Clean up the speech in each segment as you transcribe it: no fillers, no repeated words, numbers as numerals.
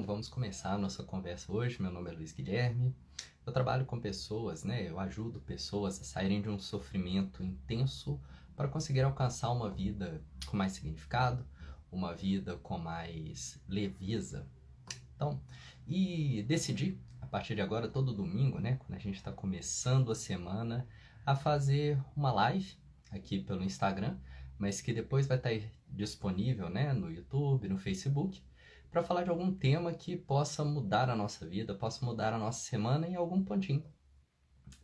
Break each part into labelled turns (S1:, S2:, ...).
S1: Então, vamos começar a nossa conversa hoje. Meu nome é Luiz Guilherme. Eu trabalho com pessoas, né? Eu ajudo pessoas a saírem de um sofrimento intenso para conseguir alcançar uma vida com mais significado, uma vida com mais leveza. Então, e decidi, a partir de agora, todo domingo, né? Quando a gente está começando a semana, a fazer uma live aqui pelo Instagram, mas que depois vai estar disponível, né? No YouTube, no Facebook, para falar de algum tema que possa mudar a nossa vida, possa mudar a nossa semana em algum pontinho,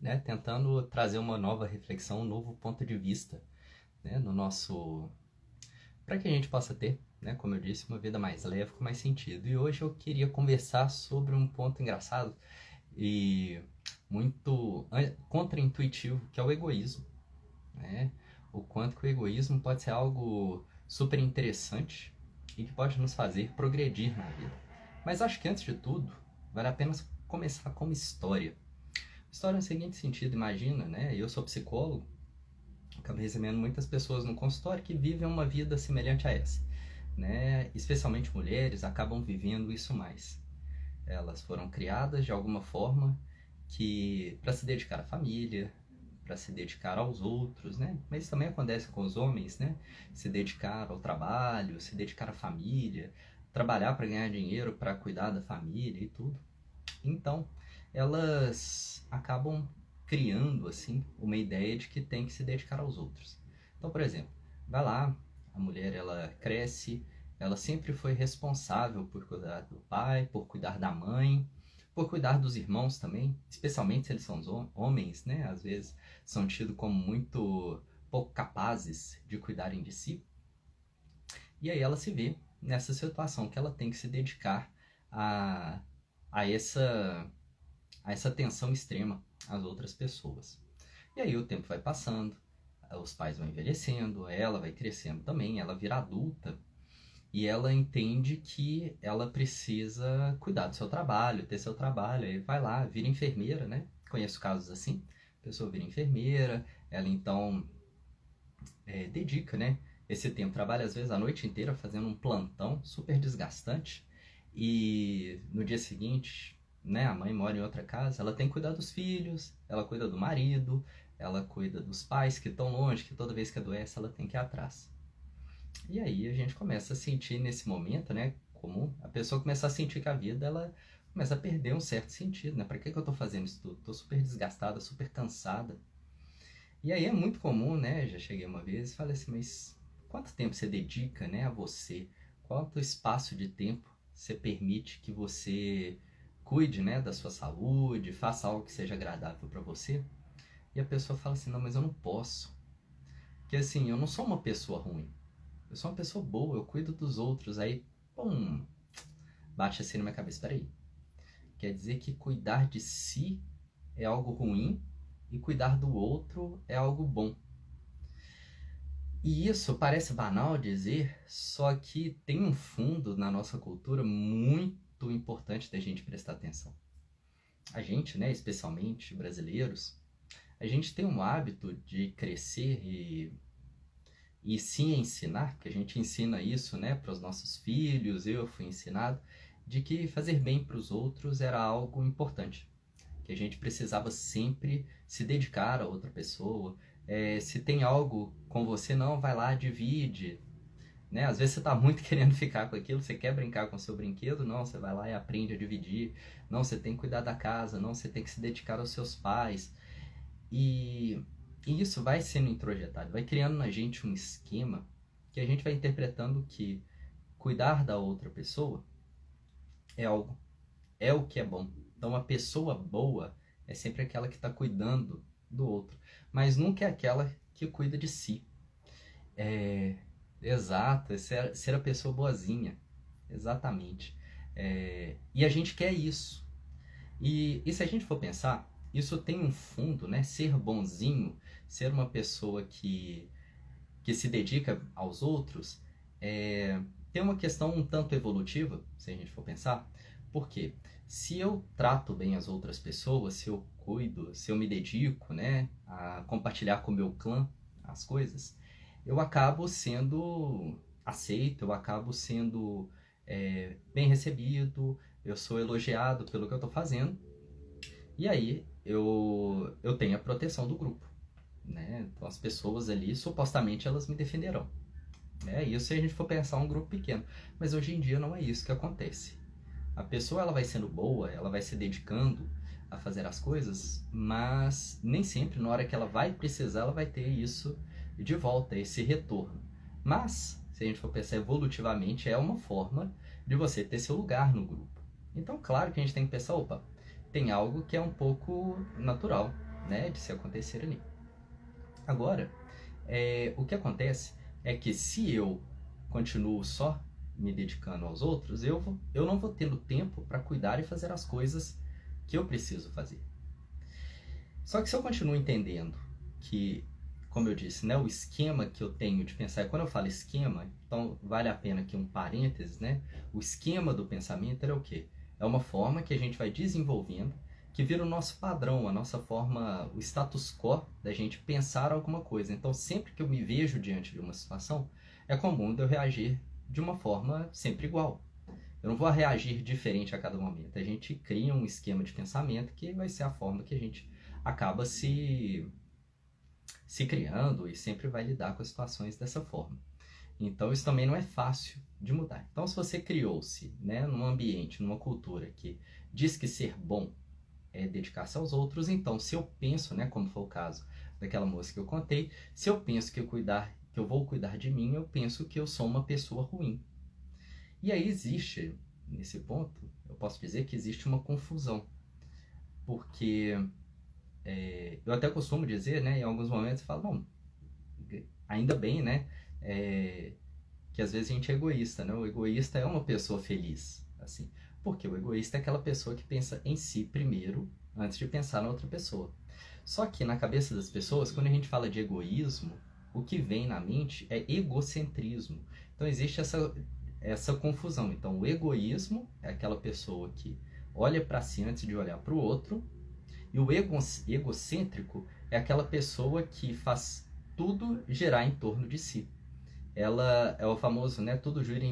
S1: né? Tentando trazer uma nova reflexão, um novo ponto de vista, né? No nosso... para que a gente possa ter, né? Como eu disse, uma vida mais leve, com mais sentido. E hoje eu queria conversar sobre um ponto engraçado e muito contraintuitivo, que é o egoísmo, né? O quanto que o egoísmo pode ser algo super interessante e que pode nos fazer progredir na vida. Mas acho que antes de tudo, vale a pena começar com uma história. História no seguinte sentido, imagina, né? Eu sou psicólogo, acabo recebendo muitas pessoas no consultório que vivem uma vida semelhante a essa, né? Especialmente mulheres acabam vivendo isso mais. Elas foram criadas de alguma forma que para se dedicar à família, para se dedicar aos outros, né? Mas isso também acontece com os homens, né? Se dedicar ao trabalho, se dedicar à família, trabalhar para ganhar dinheiro, para cuidar da família e tudo. Então, elas acabam criando assim uma ideia de que tem que se dedicar aos outros. Então, por exemplo, vai lá, a mulher ela cresce, ela sempre foi responsável por cuidar do pai, por cuidar da mãe, por cuidar dos irmãos também, especialmente se eles são homens, né? Às vezes são tidos como muito pouco capazes de cuidarem de si. E aí ela se vê nessa situação que ela tem que se dedicar a, a essa a essa tensão extrema às outras pessoas. E aí o tempo vai passando, os pais vão envelhecendo, ela vai crescendo também, ela vira adulta e ela entende que ela precisa cuidar do seu trabalho, ter seu trabalho, aí vai lá, vira enfermeira, né? Conheço casos assim, a pessoa vira enfermeira, ela então dedica, né? Esse tempo, trabalha às vezes a noite inteira fazendo um plantão super desgastante e no dia seguinte, né, a mãe mora em outra casa, ela tem que cuidar dos filhos, ela cuida do marido, ela cuida dos pais que estão longe, que toda vez que adoece ela tem que ir atrás. E aí a gente começa a sentir nesse momento, né, como a pessoa começa a sentir que a vida ela começa a perder um certo sentido, né? Para que eu tô fazendo isso tudo? Tô super desgastada, super cansada. E aí é muito comum, né? Já cheguei uma vez e falei assim, mas quanto tempo você dedica, né, a você? Quanto espaço de tempo você permite que você cuide, né, da sua saúde, faça algo que seja agradável para você? E a pessoa fala assim, não, mas eu não posso. Porque assim, eu não sou uma pessoa ruim. Eu sou uma pessoa boa, eu cuido dos outros. Aí, pum, bate assim na minha cabeça. Peraí, quer dizer que cuidar de si é algo ruim e cuidar do outro é algo bom. E isso parece banal dizer, só que tem um fundo na nossa cultura muito importante da gente prestar atenção. A gente, né, especialmente brasileiros, a gente tem um hábito de crescer e se ensinar, que a gente ensina isso, né, para os nossos filhos, eu fui ensinado, de que fazer bem para os outros era algo importante, que a gente precisava sempre se dedicar a outra pessoa. Se tem algo com você, não, vai lá, divide, né? Às vezes você está muito querendo ficar com aquilo, você quer brincar com o seu brinquedo, não, você vai lá e aprende a dividir, não, você tem que cuidar da casa, não, você tem que se dedicar aos seus pais. E, e isso vai sendo introjetado, vai criando na gente um esquema que a gente vai interpretando que cuidar da outra pessoa é algo, é o que é bom. Então, a pessoa boa é sempre aquela que está cuidando do outro, mas nunca é aquela que cuida de si. É, exato, ser a pessoa boazinha, exatamente. E a gente quer isso. E se a gente for pensar, isso tem um fundo, né? Ser bonzinho, ser uma pessoa que se dedica aos outros, tem uma questão um tanto evolutiva, se a gente for pensar. Por quê? Se eu trato bem as outras pessoas, se eu cuido, se eu me dedico, né, a compartilhar com o meu clã as coisas, eu acabo sendo aceito, eu acabo sendo bem recebido, eu sou elogiado pelo que eu estou fazendo, e aí eu tenho a proteção do grupo, né? Então as pessoas ali, supostamente, elas me defenderão. Isso se a gente for pensar um grupo pequeno. Mas hoje em dia não é isso que acontece. A pessoa ela vai sendo boa, ela vai se dedicando a fazer as coisas, mas nem sempre na hora que ela vai precisar, ela vai ter isso de volta, esse retorno. Mas, se a gente for pensar evolutivamente, é uma forma de você ter seu lugar no grupo. Então, claro que a gente tem que pensar, opa, tem algo que é um pouco natural, né, de se acontecer ali. Agora, o que acontece é que se eu continuo só me dedicando aos outros, eu não vou tendo tempo para cuidar e fazer as coisas que eu preciso fazer. Só que se eu continuo entendendo que, como eu disse, né, o esquema que eu tenho de pensar, quando eu falo esquema, então vale a pena aqui um parênteses, né? O esquema do pensamento é o quê? É uma forma que a gente vai desenvolvendo, que vira o nosso padrão, a nossa forma, o status quo da gente pensar alguma coisa. Então, sempre que eu me vejo diante de uma situação, é comum eu reagir de uma forma sempre igual. Eu não vou reagir diferente a cada momento. A gente cria um esquema de pensamento que vai ser a forma que a gente acaba se criando e sempre vai lidar com as situações dessa forma. Então, isso também não é fácil de mudar. Então, se você criou-se, né, num ambiente, numa cultura que diz que ser bom é dedicar-se aos outros, então se eu penso, né, como foi o caso daquela moça que eu contei, se eu penso que eu vou cuidar de mim, eu penso que eu sou uma pessoa ruim. E aí existe, nesse ponto, eu posso dizer que existe uma confusão, porque eu até costumo dizer, né, em alguns momentos eu falo, bom, ainda bem, né, que às vezes a gente é egoísta, né? O egoísta é uma pessoa feliz, assim. Porque o egoísta é aquela pessoa que pensa em si primeiro, antes de pensar na outra pessoa. Só que na cabeça das pessoas, quando a gente fala de egoísmo, o que vem na mente é egocentrismo. Então existe essa confusão. Então o egoísmo é aquela pessoa que olha para si antes de olhar para o outro, e o egocêntrico é aquela pessoa que faz tudo girar em torno de si. Ela é o famoso, né, tudo gira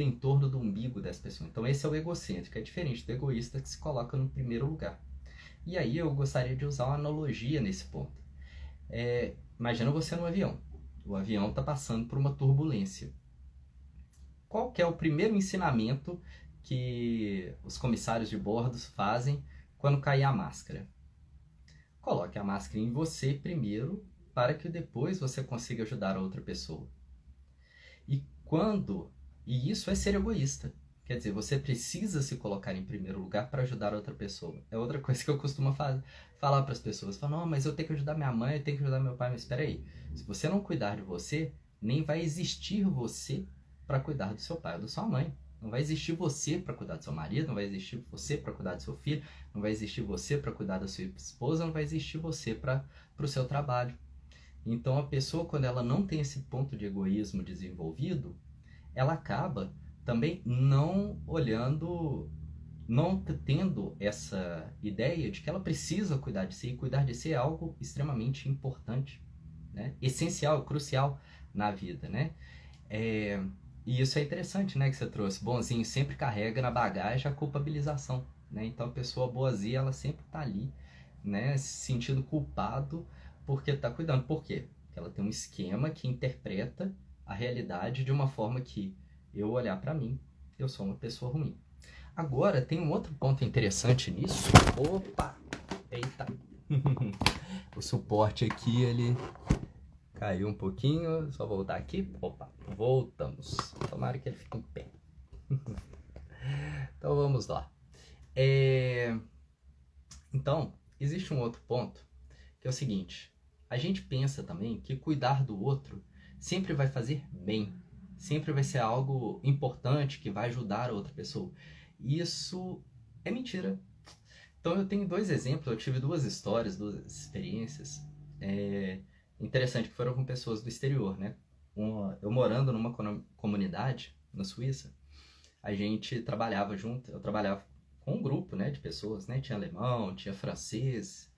S1: em torno do umbigo das pessoas. Então esse é o egocêntrico, é diferente do egoísta que se coloca no primeiro lugar. E aí eu gostaria de usar uma analogia nesse ponto. Imagina você no avião. O avião está passando por uma turbulência. Qual que é o primeiro ensinamento que os comissários de bordo fazem quando cair a máscara? Coloque a máscara em você primeiro, para que depois você consiga ajudar a outra pessoa. E isso é ser egoísta. Quer dizer, você precisa se colocar em primeiro lugar para ajudar a outra pessoa. É outra coisa que eu costumo falar para as pessoas. Falar, não, mas eu tenho que ajudar minha mãe, eu tenho que ajudar meu pai. Mas espera aí, se você não cuidar de você, nem vai existir você para cuidar do seu pai ou da sua mãe. Não vai existir você para cuidar do seu marido, não vai existir você para cuidar do seu filho, não vai existir você para cuidar da sua esposa, não vai existir você para o seu trabalho. Então a pessoa, quando ela não tem esse ponto de egoísmo desenvolvido, ela acaba também não olhando, não tendo essa ideia de que ela precisa cuidar de si, e cuidar de si é algo extremamente importante, né? Essencial, crucial na vida, né? E isso é interessante, né, que você trouxe. Bonzinho sempre carrega na bagagem a culpabilização, né? Então a pessoa boazinha, ela sempre tá ali, né, se sentindo culpado porque tá cuidando. Por quê? Porque ela tem um esquema que interpreta a realidade de uma forma que eu olhar para mim, eu sou uma pessoa ruim. Agora, tem um outro ponto interessante nisso. Opa! Eita! O suporte aqui, ele caiu um pouquinho. Só voltar aqui. Opa! Voltamos. Tomara que ele fique em pé. Então, vamos lá. Então, existe um outro ponto, que é o seguinte. A gente pensa também que cuidar do outro sempre vai fazer bem. Sempre vai ser algo importante que vai ajudar a outra pessoa. Isso é mentira. Então eu tenho dois exemplos, eu tive duas histórias, duas experiências interessante que foram com pessoas do exterior, né? Eu morando numa comunidade na Suíça, a gente trabalhava junto, eu trabalhava com um grupo, né, de pessoas, né? Tinha alemão, tinha francês,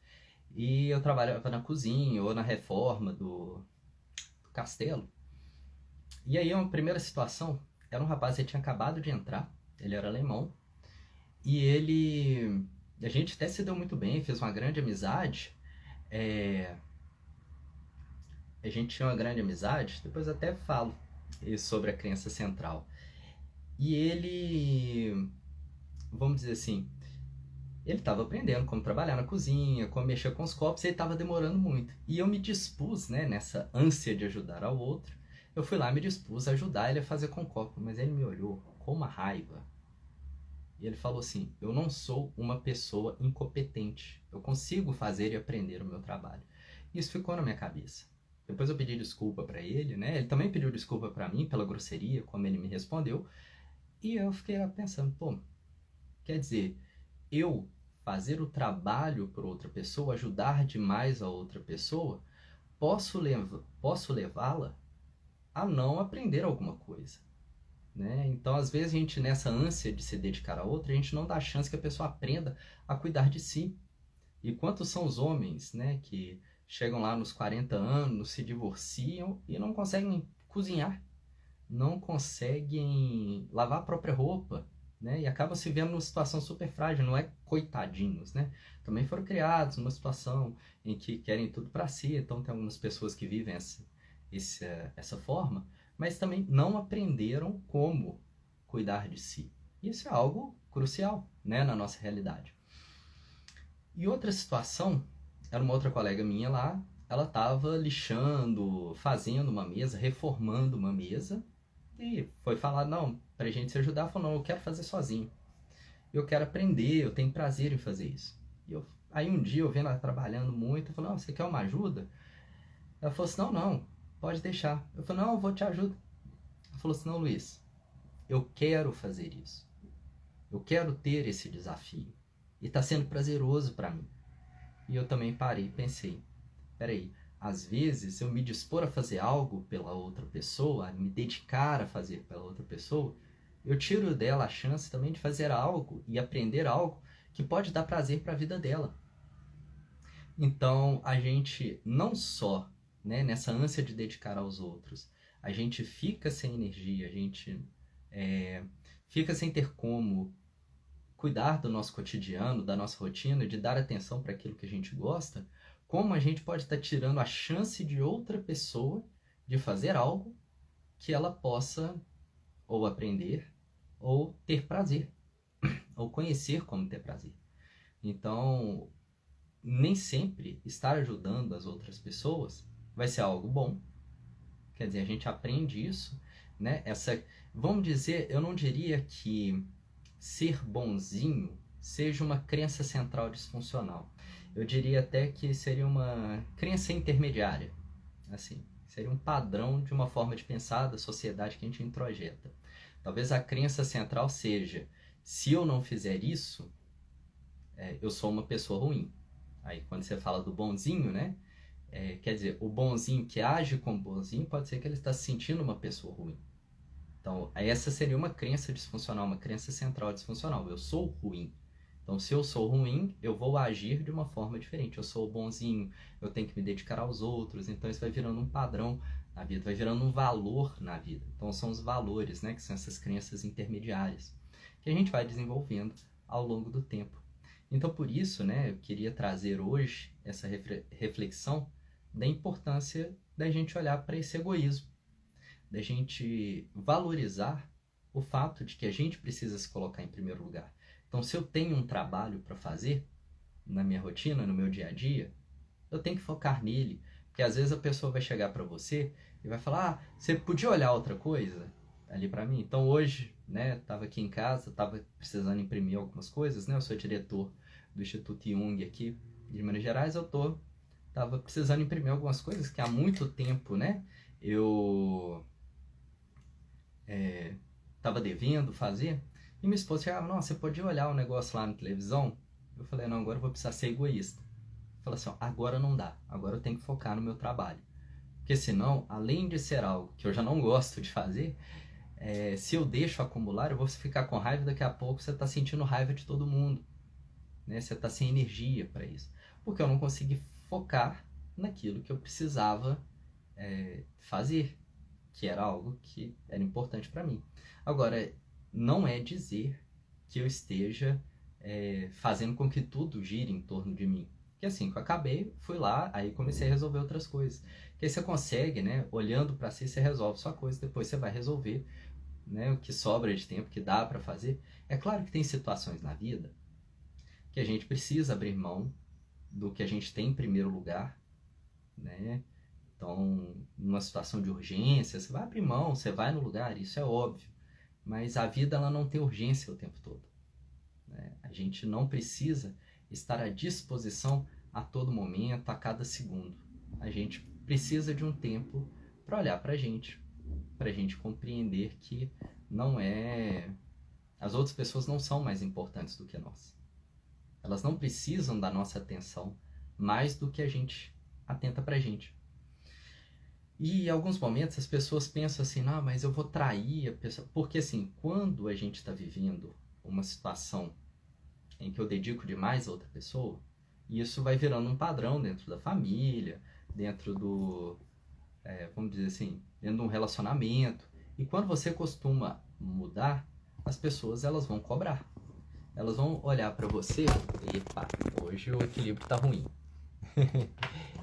S1: e eu trabalhava na cozinha ou na reforma do castelo. E aí, uma primeira situação, era um rapaz que tinha acabado de entrar, ele era alemão, E a gente até se deu muito bem, fez uma grande amizade. É, a gente tinha uma grande amizade, depois até falo sobre a crença central. E ele, vamos dizer assim, ele estava aprendendo como trabalhar na cozinha, como mexer com os copos, e ele estava demorando muito. E eu me dispus, né, nessa ânsia de ajudar ao outro, eu fui lá e me dispus a ajudar ele a fazer com o copo. Mas ele me olhou com uma raiva. E ele falou assim: eu não sou uma pessoa incompetente. Eu consigo fazer e aprender o meu trabalho. Isso ficou na minha cabeça. Depois eu pedi desculpa para ele, né? Ele também pediu desculpa para mim pela grosseria, como ele me respondeu. E eu fiquei pensando, pô, quer dizer, eu fazer o trabalho para outra pessoa, ajudar demais a outra pessoa, posso levá-la a não aprender alguma coisa, né? Então, às vezes, a gente, nessa ânsia de se dedicar a outra, a gente não dá chance que a pessoa aprenda a cuidar de si. E quantos são os homens, né, que chegam lá nos 40 anos, se divorciam e não conseguem cozinhar, não conseguem lavar a própria roupa, né? E acabam se vendo numa situação super frágil, não é coitadinhos, né? Também foram criados numa situação em que querem tudo para si, então tem algumas pessoas que vivem essa forma, mas também não aprenderam como cuidar de si. Isso é algo crucial, né, na nossa realidade. E outra situação, era uma outra colega minha lá, ela estava lixando, fazendo uma mesa, reformando uma mesa, e foi falar, não, pra gente se ajudar, falou, não, eu quero fazer sozinho. Eu quero aprender, eu tenho prazer em fazer isso. Aí um dia eu vendo ela trabalhando muito, eu falei, não, você quer uma ajuda? Ela falou assim, não, não, pode deixar. Eu falei, não, eu vou te ajudar. Ela falou assim, não, Luiz, eu quero fazer isso. Eu quero ter esse desafio. E está sendo prazeroso para mim. E eu também parei e pensei, peraí, às vezes eu me dispor a fazer algo pela outra pessoa, a me dedicar a fazer pela outra pessoa, eu tiro dela a chance também de fazer algo e aprender algo que pode dar prazer para a vida dela. Então, a gente não só, né, nessa ânsia de dedicar aos outros, a gente fica sem energia, a gente fica sem ter como cuidar do nosso cotidiano, da nossa rotina, de dar atenção para aquilo que a gente gosta, como a gente pode estar tirando a chance de outra pessoa de fazer algo que ela possa ou aprender ou ter prazer, ou conhecer como ter prazer. Então, nem sempre estar ajudando as outras pessoas vai ser algo bom. Quer dizer, a gente aprende isso, né? Vamos dizer, eu não diria que ser bonzinho seja uma crença central disfuncional. Eu diria até que seria uma crença intermediária. Assim, seria um padrão de uma forma de pensar da sociedade que a gente introjeta. Talvez a crença central seja: se eu não fizer isso, eu sou uma pessoa ruim. Aí quando você fala do bonzinho, né? Quer dizer, o bonzinho que age como bonzinho pode ser que ele está se sentindo uma pessoa ruim. Então, essa seria uma crença disfuncional, uma crença central disfuncional. Eu sou ruim. Então, se eu sou ruim, eu vou agir de uma forma diferente. Eu sou bonzinho, eu tenho que me dedicar aos outros. Então, isso vai virando um padrão na vida, vai virando um valor na vida. Então, são os valores, né, que são essas crenças intermediárias, que a gente vai desenvolvendo ao longo do tempo. Então, por isso, né, eu queria trazer hoje essa reflexão da importância da gente olhar para esse egoísmo, da gente valorizar o fato de que a gente precisa se colocar em primeiro lugar. Então, se eu tenho um trabalho para fazer na minha rotina, no meu dia a dia, eu tenho que focar nele, porque às vezes a pessoa vai chegar para você e vai falar: ah, você podia olhar outra coisa ali para mim? Então hoje, né, estava aqui em casa, estava precisando imprimir algumas coisas, né? Eu sou diretor do Instituto Jung aqui de Minas Gerais, estava precisando imprimir algumas coisas que há muito tempo, né, eu estava devendo fazer. E minha esposa chegava: não, você podia olhar o negócio lá na televisão? Eu falei: não, agora eu vou precisar ser egoísta. Falei assim: ó, agora não dá, agora eu tenho que focar no meu trabalho. Porque senão, além de ser algo que eu já não gosto de fazer, se eu deixo acumular, eu vou ficar com raiva, daqui a pouco você está sentindo raiva de todo mundo, né? Você está sem energia para isso. Porque eu não consegui focar naquilo que eu precisava fazer, que era algo que era importante para mim. Agora, não é dizer que eu esteja fazendo com que tudo gire em torno de mim. Que assim, que eu acabei, fui lá, aí comecei a resolver outras coisas. Que aí você consegue, né, olhando para si, você resolve sua coisa, depois você vai resolver, né, o que sobra de tempo, que dá para fazer. É claro que tem situações na vida que a gente precisa abrir mão do que a gente tem em primeiro lugar, né? Então, numa situação de urgência, você vai abrir mão, você vai no lugar, isso é óbvio. Mas a vida ela não tem urgência o tempo todo, né? A gente não precisa estar à disposição a todo momento, a cada segundo. A gente precisa de um tempo para olhar para a gente compreender que não é... As outras pessoas não são mais importantes do que nós. Elas não precisam da nossa atenção mais do que a gente atenta pra gente. E em alguns momentos as pessoas pensam assim, não, mas eu vou trair a pessoa. Porque assim, quando a gente está vivendo uma situação em que eu dedico demais a outra pessoa, isso vai virando um padrão dentro da família, dentro do, vamos dizer assim, dentro de um relacionamento. E quando você costuma mudar, as pessoas elas vão cobrar. Elas vão olhar para você, epa, hoje o equilíbrio tá ruim.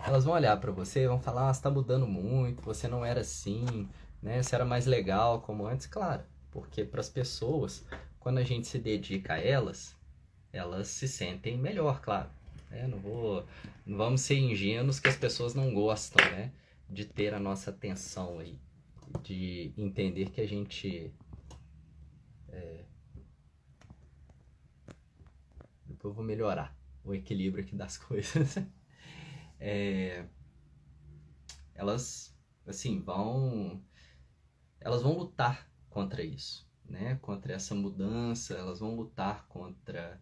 S1: Elas vão olhar para você e vão falar, você tá mudando muito, você não era assim, né? Você era mais legal como antes, claro. Porque para as pessoas, quando a gente se dedica a elas, elas se sentem melhor, claro. Não vamos ser ingênuos que as pessoas não gostam, né? De ter a nossa atenção aí, de entender que a gente... Depois eu vou melhorar o equilíbrio aqui das coisas. Elas, assim, elas vão lutar contra isso, né? Contra essa mudança, elas vão lutar contra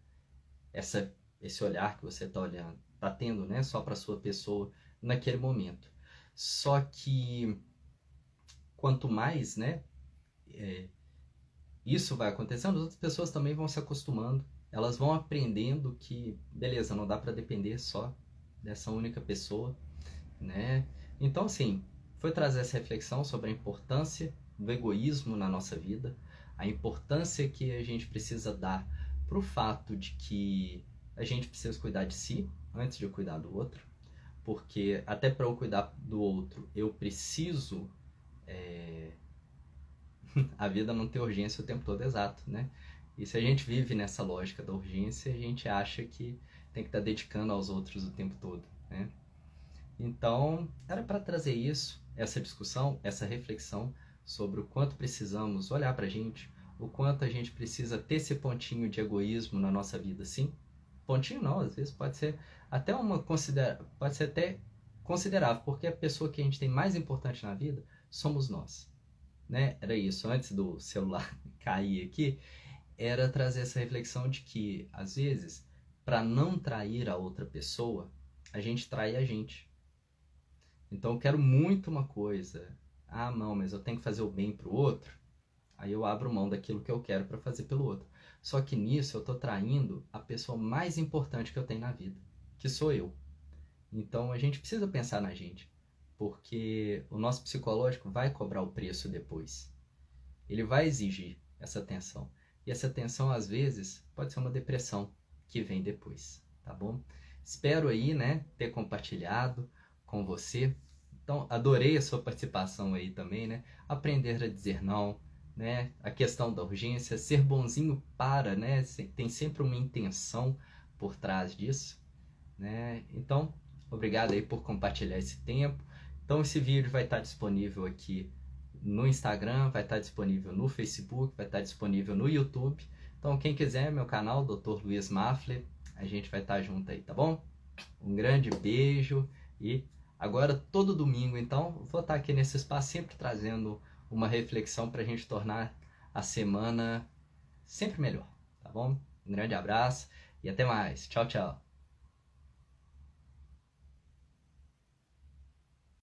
S1: esse olhar que você está olhando, tá tendo, né? Só para sua pessoa naquele momento. Só que quanto mais, né? Isso vai acontecendo, as outras pessoas também vão se acostumando. Elas vão aprendendo que, beleza, não dá para depender só dessa única pessoa, né? Então, assim, foi trazer essa reflexão sobre a importância do egoísmo na nossa vida, a importância que a gente precisa dar para o fato de que a gente precisa cuidar de si antes de cuidar do outro, porque até para eu cuidar do outro, eu preciso... A vida não tem urgência o tempo todo, exato, né? E se a gente vive nessa lógica da urgência, a gente acha que tem que estar dedicando aos outros o tempo todo, né? Então, era para trazer isso, essa discussão, essa reflexão sobre o quanto precisamos olhar para a gente, o quanto a gente precisa ter esse pontinho de egoísmo na nossa vida, sim. Pontinho não, às vezes pode ser até pode ser até considerável, porque a pessoa que a gente tem mais importante na vida somos nós, né? Era isso, antes do celular cair aqui, era trazer essa reflexão de que, às vezes, para não trair a outra pessoa, a gente trai a gente. Então eu quero muito uma coisa, ah não, mas eu tenho que fazer o bem pro outro, aí eu abro mão daquilo que eu quero para fazer pelo outro. Só que nisso eu tô traindo a pessoa mais importante que eu tenho na vida, que sou eu. Então a gente precisa pensar na gente, porque o nosso psicológico vai cobrar o preço depois. Ele vai exigir essa atenção. E essa atenção, às vezes, pode ser uma depressão que vem depois, tá bom? Espero aí, né, ter compartilhado com você. Então, adorei a sua participação aí também, né? Aprender a dizer não, né? A questão da urgência, ser bonzinho para, né? Tem sempre uma intenção por trás disso, né? Então, obrigado aí por compartilhar esse tempo. Então, esse vídeo vai estar disponível aqui no Instagram, vai estar disponível no Facebook, vai estar disponível no YouTube. Então, quem quiser, meu canal, Dr. Luiz Maffler, a gente vai estar junto aí, tá bom? Um grande beijo e agora todo domingo, então, vou estar aqui nesse espaço sempre trazendo uma reflexão para a gente tornar a semana sempre melhor, tá bom? Um grande abraço e até mais. Tchau, tchau.